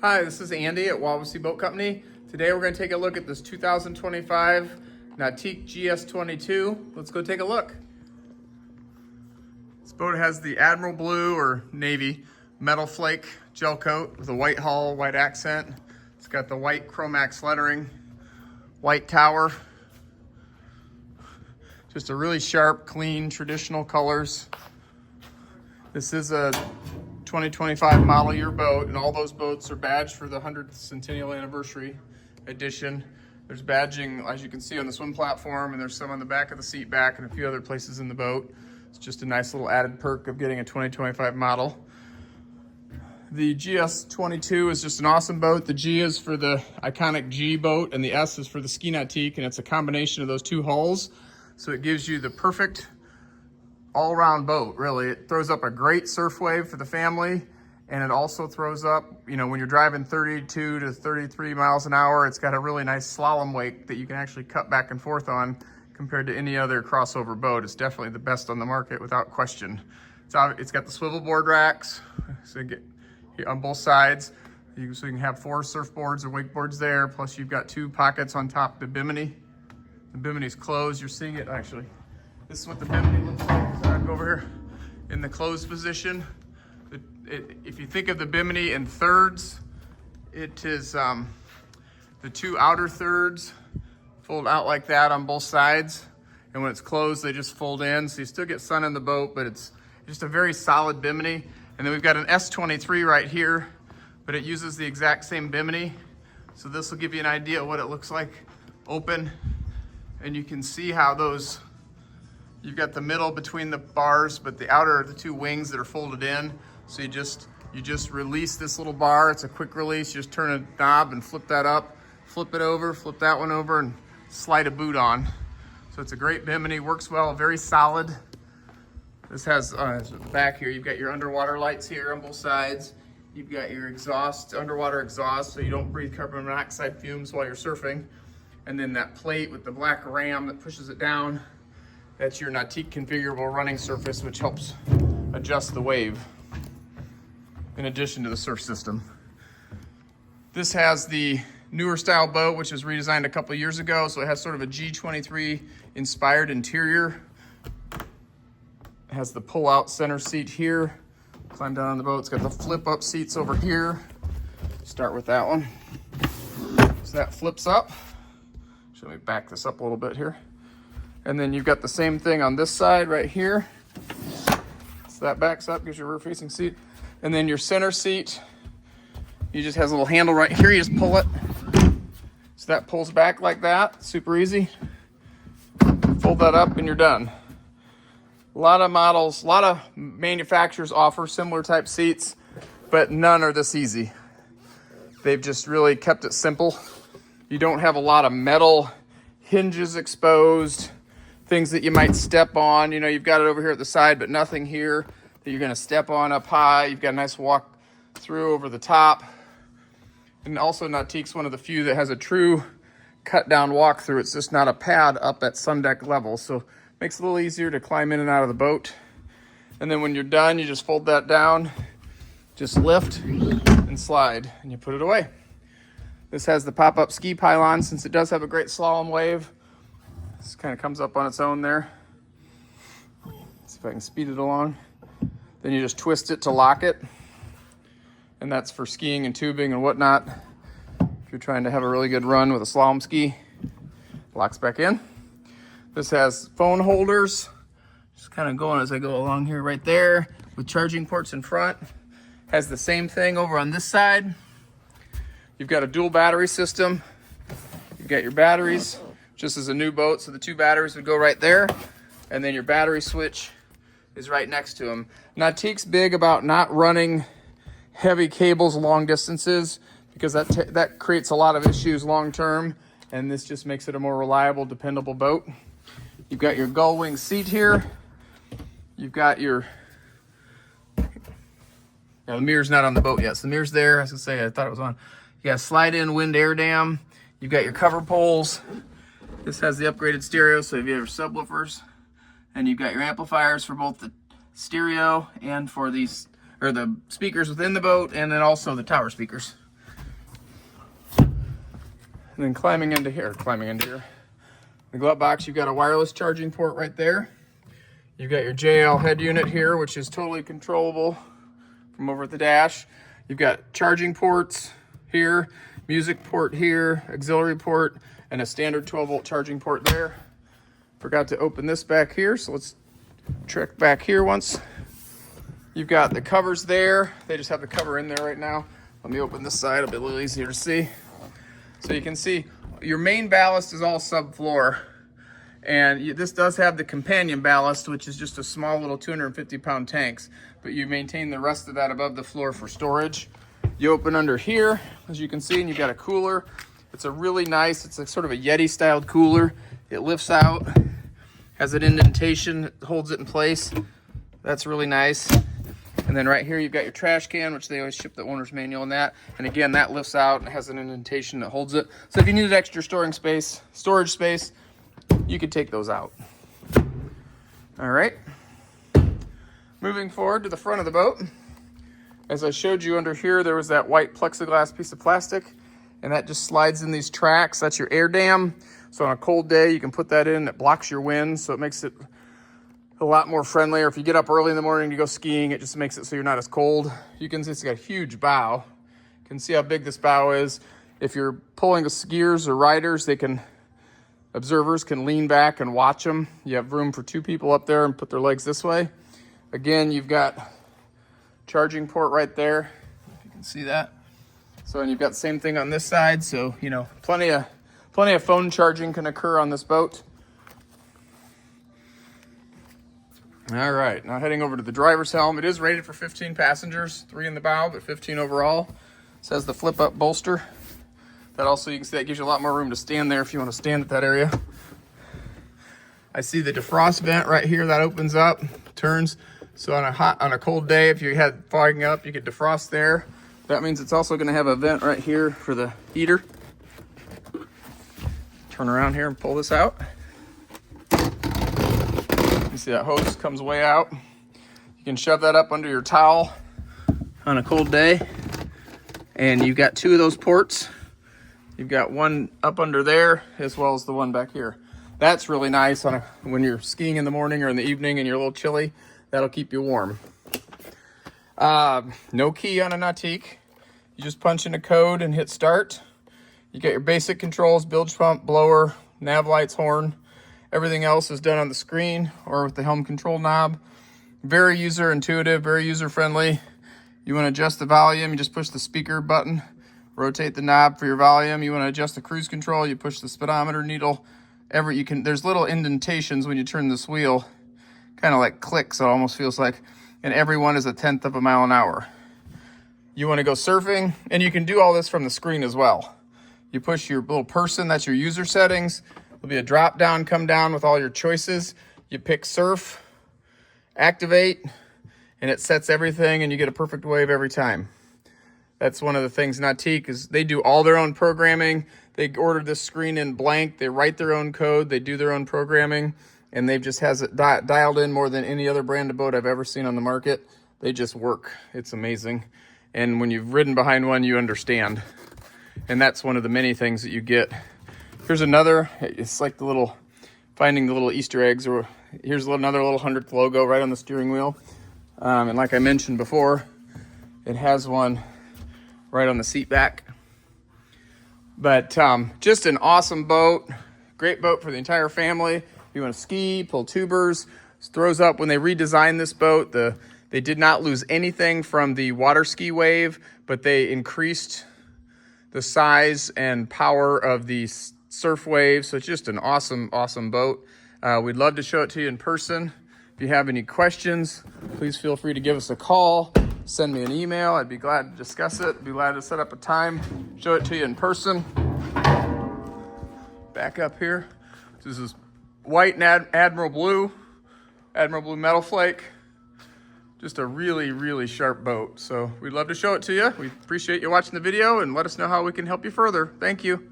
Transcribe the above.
Hi, this is Andy at Wawasee Boat Company. Today we're going to take a look at this 2025 Nautique GS22. Let's go take a look. This boat has the Admiral Blue or Navy metal flake gel coat with a white hull, white accent. It's got the white Chromax lettering, white tower. Just a really sharp, clean, traditional colors. This is a 2025 model year boat, and all those boats are badged for the 100th Centennial Anniversary edition. There's badging, as you can see, on the swim platform, and there's some on the back of the seat back and a few other places in the boat. It's just a nice little added perk of getting a 2025 model. The GS22 is just an awesome boat. The G is for the iconic G boat, and the S is for the ski Nautique, and it's a combination of those two hulls. So it gives you the perfect all-around boat, really. It throws up a great surf wave for the family, and it also throws up, you know, when you're driving 32 to 33 miles an hour, it's got a really nice slalom wake that you can actually cut back and forth on compared to any other crossover boat. It's definitely the best on the market without question. It's got the swivel board racks, so you get on both sides, so you can have 4 surfboards or wakeboards there, plus you've got 2 pockets on top of the bimini. The bimini's closed. You're seeing it actually. This is what the bimini looks like. So I'll go over here in the closed position. If you think of the bimini in thirds, it is the 2 outer thirds fold out like that on both sides. And when it's closed, they just fold in. So you still get sun in the boat, but it's just a very solid bimini. And then we've got an S23 right here, but it uses the exact same bimini. So this will give you an idea of what it looks like open. And you can see how those, you've got the middle between the bars, but the outer are the 2 wings that are folded in. So you just release this little bar. It's a quick release. You just turn a knob and flip that up, flip it over, flip that one over, and slide a boot on. So it's a great bimini, works well, very solid. This has, back here, you've got your underwater lights here on both sides. You've got your exhaust, underwater exhaust, so you don't breathe carbon monoxide fumes while you're surfing. And then that plate with the black ram that pushes it down, that's your Nautique configurable running surface, which helps adjust the wave in addition to the surf system. This has the newer style boat, which was redesigned a couple years ago. So it has sort of a G23 inspired interior. It has the pull out center seat here. Climb down on the boat. It's got the flip up seats over here. Start with that one. So that flips up. Let me back this up a little bit here. And then you've got the same thing on this side right here. So that backs up, gives you a rear facing seat. And then your center seat, you just has a little handle right here. You just pull it. So that pulls back like that, super easy. Fold that up and you're done. A lot of models, a lot of manufacturers offer similar type seats, but none are this easy. They've just really kept it simple. You don't have a lot of metal hinges exposed, things that you might step on. You know, you've got it over here at the side, but nothing here that you're gonna step on up high. You've got a nice walk through over the top. And also Nautique's one of the few that has a true cut down walk through. It's just not a pad up at sun deck level. So it makes it a little easier to climb in and out of the boat. And then when you're done, you just fold that down, just lift and slide, and you put it away. This has the pop-up ski pylon, since it does have a great slalom wave. This kind of comes up on its own there. See if I can speed it along. Then you just twist it to lock it. And that's for skiing and tubing and whatnot. If you're trying to have a really good run with a slalom ski, locks back in. This has phone holders. Just kind of going as I go along here right there with charging ports in front. Has the same thing over on this side. You've got a dual battery system. You've got your batteries, just as a new boat. So the 2 batteries would go right there. And then your battery switch is right next to them. Nautique's big about not running heavy cables long distances because that creates a lot of issues long term. And this just makes it a more reliable, dependable boat. You've got your gull wing seat here. You've got your, the mirror's not on the boat yet. So the mirror's there. I was gonna say, I thought it was on. You got a slide-in wind air dam. You've got your cover poles. This has the upgraded stereo, so if you have your subwoofers. And you've got your amplifiers for both the stereo and for these, or the speakers within the boat, and then also the tower speakers. And then climbing into here. The glove box, you've got a wireless charging port right there. You've got your JL head unit here, which is totally controllable from over at the dash. You've got charging ports here, music port here, auxiliary port, and a standard 12-volt charging port there. Forgot to open this back here, so let's check back here once. You've got the covers there. They just have the cover in there right now. Let me open this side, it'll be a little easier to see. So you can see your main ballast is all subfloor. And this does have the companion ballast, which is just a small little 250-pound tanks, but you maintain the rest of that above the floor for storage. You open under here, as you can see, and you've got a cooler. It's a really nice, it's a sort of a Yeti-styled cooler. It lifts out, has an indentation that holds it in place. That's really nice. And then right here, you've got your trash can, which they always ship the owner's manual on that. And again, that lifts out and has an indentation that holds it. So if you needed extra storage space, you could take those out. All right. Moving forward to the front of the boat. As I showed you under here, there was that white plexiglass piece of plastic, and that just slides in these tracks. That's your air dam. So on a cold day, you can put that in. It blocks your wind, so it makes it a lot more friendly. Or if you get up early in the morning to go skiing, it just makes it so you're not as cold. You can see it's got a huge bow. You can see how big this bow is. If you're pulling the skiers or riders, observers can lean back and watch them. You have room for 2 people up there and put their legs this way. Again, you've got charging port right there, if you can see that. So, and you've got the same thing on this side. So, you know, plenty of phone charging can occur on this boat. All right, now heading over to the driver's helm. It is rated for 15 passengers, 3 in the bow, but 15 overall. It says the flip up bolster. That also, you can see that gives you a lot more room to stand there if you want to stand at that area. I see the defrost vent right here that opens up, turns. So on a cold day, if you had fogging up, you could defrost there. That means it's also going to have a vent right here for the heater. Turn around here and pull this out. You see that hose comes way out. You can shove that up under your towel on a cold day. And you've got 2 of those ports. You've got one up under there as well as the one back here. That's really nice when you're skiing in the morning or in the evening and you're a little chilly. That'll keep you warm. No key on a Nautique. You just punch in a code and hit start. You get your basic controls, bilge pump, blower, nav lights, horn. Everything else is done on the screen or with the helm control knob. Very user intuitive, very user friendly. You want to adjust the volume, you just push the speaker button. Rotate the knob for your volume. You want to adjust the cruise control, you push the speedometer needle. There's little indentations when you turn this wheel, kind of like clicks, so it almost feels like, and every one is 1/10 of a mile an hour. You want to go surfing, and you can do all this from the screen as well. You push your little person, that's your user settings. There'll be a drop down, come down with all your choices. You pick surf, activate, and it sets everything, and you get a perfect wave every time. That's one of the things Nautique is they do all their own programming. They ordered this screen in blank. They write their own code. They do their own programming, and they've just has it dialed in more than any other brand of boat I've ever seen on the market. They just work. It's amazing. And when you've ridden behind one, you understand. And that's one of the many things that you get. Here's another. It's like finding the little Easter eggs. Or here's another little 100th logo right on the steering wheel. And like I mentioned before, it has one right on the seat back. But just an awesome boat. Great boat for the entire family. If you want to ski, pull tubers. This throws up when they redesigned this boat. They did not lose anything from the water ski wave, but they increased the size and power of the surf wave. So it's just an awesome, awesome boat. We'd love to show it to you in person. If you have any questions, please feel free to give us a call. Send me an email. I'd be glad to discuss it. Be glad to set up a time, show it to you in person. Back up here. This is white and Admiral Blue metal flake. Just a really, really sharp boat. So we'd love to show it to you. We appreciate you watching the video and let us know how we can help you further. Thank you.